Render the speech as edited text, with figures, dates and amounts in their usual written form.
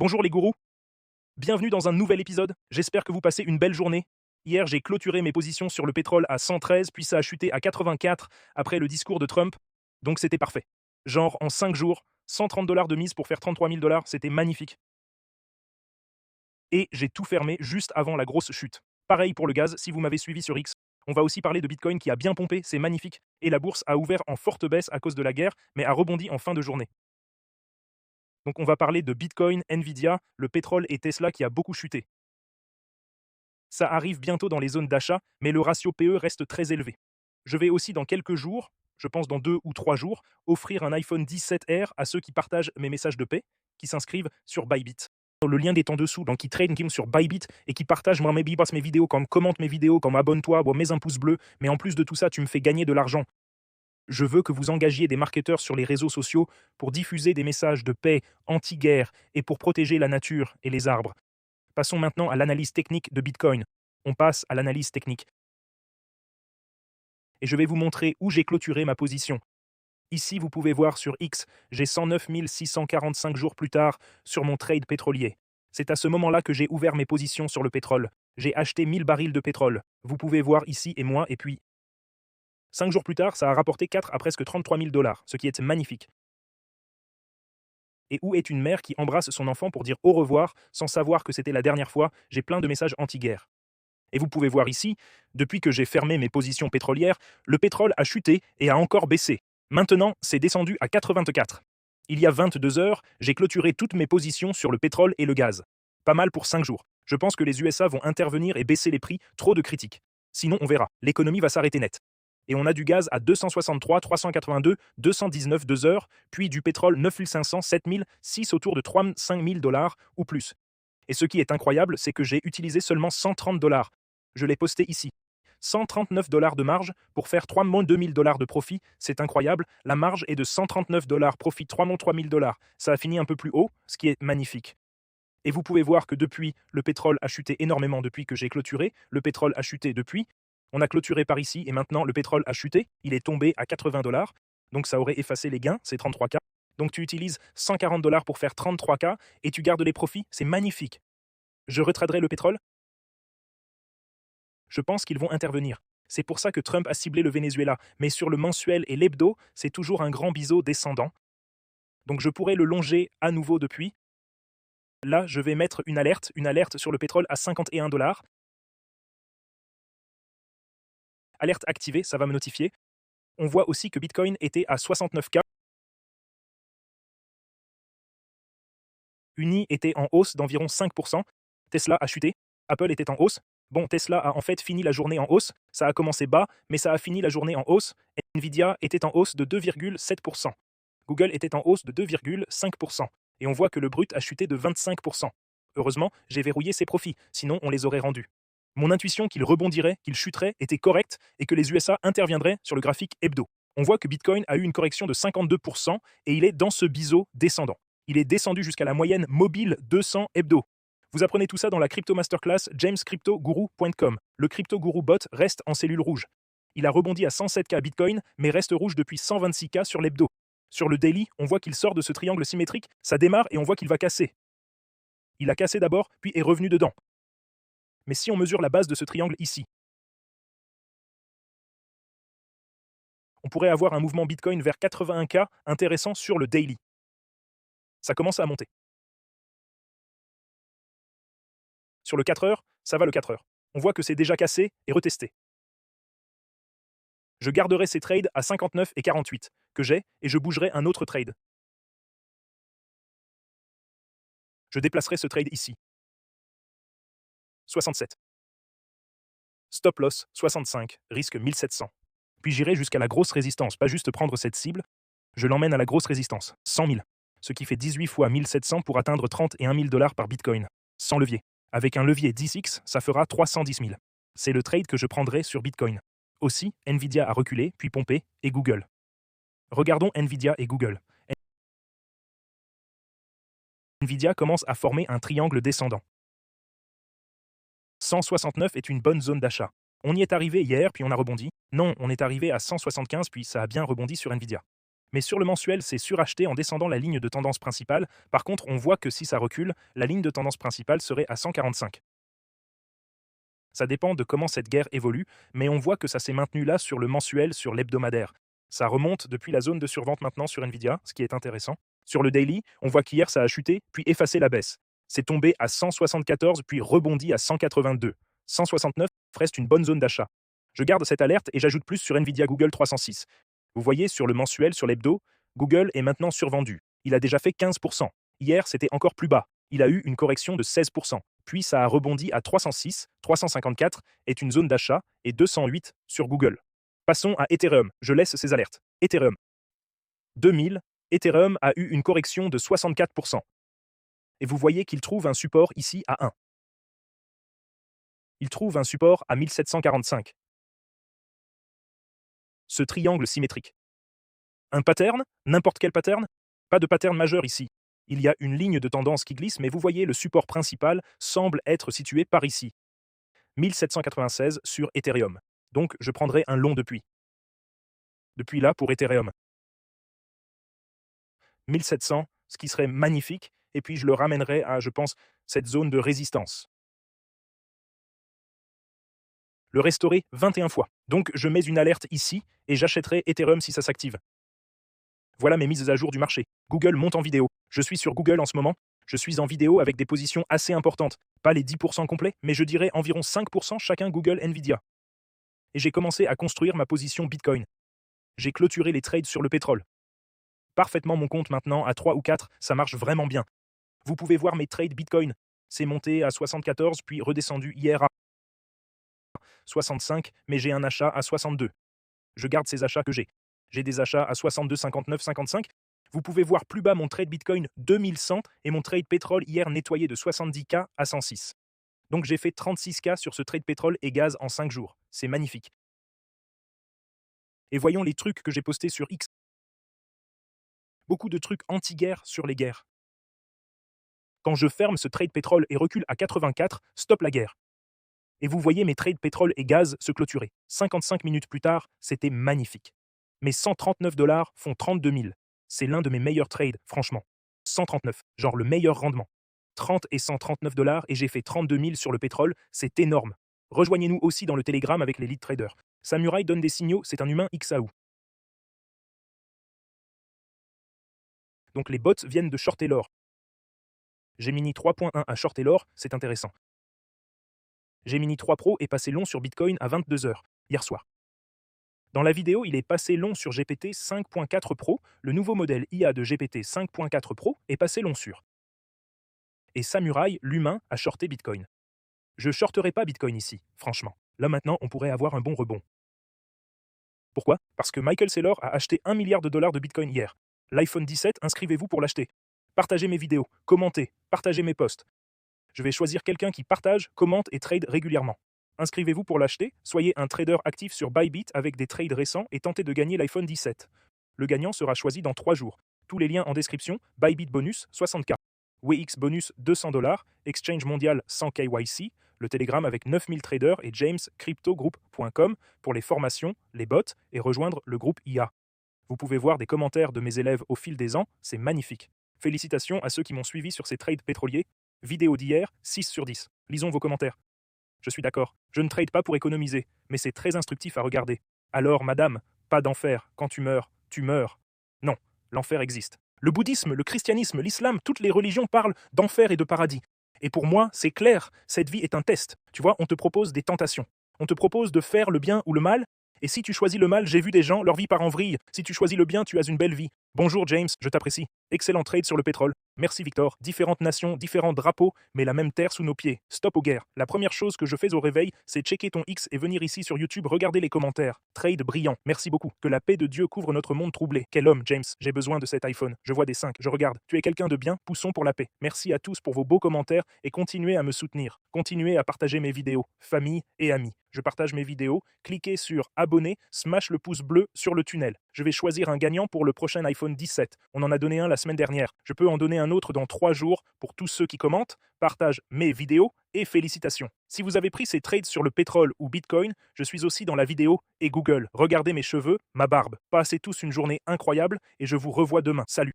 Bonjour les gourous, bienvenue dans un nouvel épisode. J'espère que vous passez une belle journée. Hier, j'ai clôturé mes positions sur le pétrole à 113, puis ça a chuté à 84 après le discours de Trump. Donc c'était parfait. Genre en 5 jours, 130 dollars de mise pour faire 33 000 dollars, c'était magnifique. Et j'ai tout fermé juste avant la grosse chute. Pareil pour le gaz, si vous m'avez suivi sur X. On va aussi parler de Bitcoin qui a bien pompé, c'est magnifique. Et la bourse a ouvert en forte baisse à cause de la guerre, mais a rebondi en fin de journée. Donc on va parler de Bitcoin, Nvidia, le pétrole et Tesla qui a beaucoup chuté. Ça arrive bientôt dans les zones d'achat, mais le ratio PE reste très élevé. Je vais aussi dans quelques jours, je pense dans 2 ou 3 jours, offrir un iPhone 17R à ceux qui partagent mes messages de paix, qui s'inscrivent sur Bybit. Le lien est en dessous, donc qui trade qui sur Bybit et qui partagent moi mes vidéos, comme commente mes vidéos, comme abonne-toi, mets un pouce bleu, mais en plus de tout ça, tu me fais gagner de l'argent. Je veux que vous engagiez des marketeurs sur les réseaux sociaux pour diffuser des messages de paix, anti-guerre et pour protéger la nature et les arbres. Passons maintenant à l'analyse technique de Bitcoin. On passe à l'analyse technique. Et je vais vous montrer où j'ai clôturé ma position. Ici, vous pouvez voir sur X, j'ai 109 645 jours plus tard sur mon trade pétrolier. C'est à ce moment-là que j'ai ouvert mes positions sur le pétrole. J'ai acheté 1000 barils de pétrole. Vous pouvez voir ici et moi, et puis 5 jours plus tard, ça a rapporté 4 à presque 33 000 dollars, ce qui est magnifique. Et où est une mère qui embrasse son enfant pour dire au revoir sans savoir que c'était la dernière fois? J'ai plein de messages anti-guerre. Et vous pouvez voir ici, depuis que j'ai fermé mes positions pétrolières, le pétrole a chuté et a encore baissé. Maintenant, c'est descendu à 84. Il y a 22 heures, j'ai clôturé toutes mes positions sur le pétrole et le gaz. Pas mal pour 5 jours. Je pense que les USA vont intervenir et baisser les prix, trop de critiques. Sinon, on verra. L'économie va s'arrêter net. Et on a du gaz à 263, 382, 219 2 heures, puis du pétrole 9500, 7000, 6 autour de 35 000 dollars ou plus. Et ce qui est incroyable, c'est que j'ai utilisé seulement 130 dollars. Je l'ai posté ici. 139 dollars de marge pour faire 3 2000 dollars de profit, c'est incroyable. La marge est de 139 dollars, profit 3 3000 dollars. Ça a fini un peu plus haut, ce qui est magnifique. Et vous pouvez voir que depuis, le pétrole a chuté énormément depuis que j'ai clôturé. Le pétrole a chuté depuis. On a clôturé par ici et maintenant le pétrole a chuté. Il est tombé à 80 dollars. Donc ça aurait effacé les gains, c'est 33K. Donc tu utilises 140 dollars pour faire 33K et tu gardes les profits. C'est magnifique. Je retraderai le pétrole. Je pense qu'ils vont intervenir. C'est pour ça que Trump a ciblé le Venezuela. Mais sur le mensuel et l'hebdo, c'est toujours un grand biseau descendant. Donc je pourrais le longer à nouveau depuis. Là, je vais mettre une alerte sur le pétrole à 51 dollars. Alerte activée, ça va me notifier. On voit aussi que Bitcoin était à 69K. Uni était en hausse d'environ 5%. Tesla a chuté. Apple était en hausse. Bon, Tesla a en fait fini la journée en hausse. Ça a commencé bas, mais ça a fini la journée en hausse. Nvidia était en hausse de 2,7%. Google était en hausse de 2,5%. Et on voit que le brut a chuté de 25%. Heureusement, j'ai verrouillé ses profits, sinon on les aurait rendus. Mon intuition qu'il rebondirait, qu'il chuterait, était correcte et que les USA interviendraient sur le graphique hebdo. On voit que Bitcoin a eu une correction de 52% et il est dans ce biseau descendant. Il est descendu jusqu'à la moyenne mobile 200 hebdo. Vous apprenez tout ça dans la crypto masterclass jamescryptoguru.com. Le crypto guru bot reste en cellule rouge. Il a rebondi à 107K Bitcoin, mais reste rouge depuis 126K sur l'hebdo. Sur le daily, on voit qu'il sort de ce triangle symétrique, ça démarre et on voit qu'il va casser. Il a cassé d'abord, puis est revenu dedans. Mais si on mesure la base de ce triangle ici, on pourrait avoir un mouvement Bitcoin vers 81K intéressant sur le daily. Ça commence à monter. Sur le 4 heures, ça va le 4 heures. On voit que c'est déjà cassé et retesté. Je garderai ces trades à 59 et 48 que j'ai et je bougerai un autre trade. Je déplacerai ce trade ici. 67. Stop loss 65, risque 1700. Puis j'irai jusqu'à la grosse résistance, pas juste prendre cette cible, je l'emmène à la grosse résistance, 100 000, ce qui fait 18 fois 1700 pour atteindre 31 000 dollars par Bitcoin, sans levier. Avec un levier 10x, ça fera 310 000. C'est le trade que je prendrai sur Bitcoin. Aussi, Nvidia a reculé, puis pompé, et Google. Regardons Nvidia et Google. Nvidia commence à former un triangle descendant. 169 est une bonne zone d'achat. On y est arrivé hier, puis on a rebondi. Non, on est arrivé à 175, puis ça a bien rebondi sur Nvidia. Mais sur le mensuel, c'est suracheté en descendant la ligne de tendance principale. Par contre, on voit que si ça recule, la ligne de tendance principale serait à 145. Ça dépend de comment cette guerre évolue, mais on voit que ça s'est maintenu là sur le mensuel, sur l'hebdomadaire. Ça remonte depuis la zone de survente maintenant sur Nvidia, ce qui est intéressant. Sur le daily, on voit qu'hier ça a chuté, puis effacé la baisse. C'est tombé à 174, puis rebondi à 182. 169 reste une bonne zone d'achat. Je garde cette alerte et j'ajoute plus sur Nvidia Google 306. Vous voyez sur le mensuel, sur l'hebdo, Google est maintenant survendu. Il a déjà fait 15%. Hier, c'était encore plus bas. Il a eu une correction de 16%. Puis ça a rebondi à 306, 354 est une zone d'achat et 208 sur Google. Passons à Ethereum. Je laisse ces alertes. Ethereum. 2000, Ethereum a eu une correction de 64%. Et vous voyez qu'il trouve un support ici à 1. Il trouve un support à 1745. Ce triangle symétrique. Un pattern? N'importe quel pattern? Pas de pattern majeur ici. Il y a une ligne de tendance qui glisse, mais vous voyez le support principal semble être situé par ici. 1796 sur Ethereum. Donc je prendrai un long depuis. Depuis là pour Ethereum. 1700, ce qui serait magnifique, et puis je le ramènerai à, je pense, cette zone de résistance. Le restaurer 21 fois. Donc je mets une alerte ici, et j'achèterai Ethereum si ça s'active. Voilà mes mises à jour du marché. Google monte en vidéo. Je suis sur Google en ce moment. Je suis en vidéo avec des positions assez importantes. Pas les 10% complets, mais je dirais environ 5% chacun Google Nvidia. Et j'ai commencé à construire ma position Bitcoin. J'ai clôturé les trades sur le pétrole. Parfaitement mon compte maintenant à 3 ou 4, ça marche vraiment bien. Vous pouvez voir mes trades Bitcoin. C'est monté à 74, puis redescendu hier à 65, mais j'ai un achat à 62. Je garde ces achats que j'ai. J'ai des achats à 62, 59, 55. Vous pouvez voir plus bas mon trade Bitcoin 2100 et mon trade pétrole hier nettoyé de 70K à 106. Donc j'ai fait 36K sur ce trade pétrole et gaz en 5 jours. C'est magnifique. Et voyons les trucs que j'ai postés sur X. Beaucoup de trucs anti-guerre sur les guerres. Quand je ferme ce trade pétrole et recule à 84, stop la guerre. Et vous voyez mes trades pétrole et gaz se clôturer. 55 minutes plus tard, c'était magnifique. Mes 139 $ font 32 000. C'est l'un de mes meilleurs trades, franchement. 139, genre le meilleur rendement. 30 et 139 $ et j'ai fait 32 000 sur le pétrole, c'est énorme. Rejoignez-nous aussi dans le Telegram avec les lead traders. Samurai donne des signaux, c'est un humain XAU. Donc les bots viennent de shorter l'or. Gemini 3.1 a shorté l'or, c'est intéressant. Gemini 3 Pro est passé long sur Bitcoin à 22h, hier soir. Dans la vidéo, il est passé long sur GPT 5.4 Pro, le nouveau modèle IA de GPT 5.4 Pro est passé long sur. Et Samurai, l'humain, a shorté Bitcoin. Je shorterai pas Bitcoin ici, franchement. Là maintenant, on pourrait avoir un bon rebond. Pourquoi? Parce que Michael Saylor a acheté 1 milliard de dollars de Bitcoin hier. L'iPhone 17, inscrivez-vous pour l'acheter. Partagez mes vidéos, commentez, partagez mes posts. Je vais choisir quelqu'un qui partage, commente et trade régulièrement. Inscrivez-vous pour l'acheter, soyez un trader actif sur Bybit avec des trades récents et tentez de gagner l'iPhone 17. Le gagnant sera choisi dans 3 jours. Tous les liens en description, Bybit bonus 60K, WX bonus 200 $, Exchange mondial 100 KYC, le Telegram avec 9000 traders et jamescryptogroup.com pour les formations, les bots et rejoindre le groupe IA. Vous pouvez voir des commentaires de mes élèves au fil des ans, c'est magnifique. Félicitations à ceux qui m'ont suivi sur ces trades pétroliers. Vidéo d'hier, 6 sur 10. Lisons vos commentaires. Je suis d'accord. Je ne trade pas pour économiser, mais c'est très instructif à regarder. Alors, madame, pas d'enfer. Quand tu meurs, tu meurs. Non, l'enfer existe. Le bouddhisme, le christianisme, l'islam, toutes les religions parlent d'enfer et de paradis. Et pour moi, c'est clair, cette vie est un test. Tu vois, on te propose des tentations. On te propose de faire le bien ou le mal. Et si tu choisis le mal, j'ai vu des gens, leur vie part en vrille. Si tu choisis le bien, tu as une belle vie. Bonjour James, je t'apprécie. Excellent trade sur le pétrole. Merci Victor. Différentes nations, différents drapeaux, mais la même terre sous nos pieds. Stop aux guerres. La première chose que je fais au réveil, c'est checker ton X et venir ici sur YouTube regarder les commentaires. Trade brillant. Merci beaucoup. Que la paix de Dieu couvre notre monde troublé. Quel homme, James. J'ai besoin de cet iPhone. Je vois des 5. Je regarde. Tu es quelqu'un de bien. Poussons pour la paix. Merci à tous pour vos beaux commentaires et continuez à me soutenir. Continuez à partager mes vidéos. Famille et amis. Je partage mes vidéos. Cliquez sur abonner, smash le pouce bleu sur le tunnel. Je vais choisir un gagnant pour le prochain iPhone 17. On en a donné un la semaine dernière. Je peux en donner un autre dans 3 jours pour tous ceux qui commentent, partagent mes vidéos et félicitations. Si vous avez pris ces trades sur le pétrole ou Bitcoin, je suis aussi dans la vidéo et Google. Regardez mes cheveux, ma barbe. Passez tous une journée incroyable et je vous revois demain. Salut!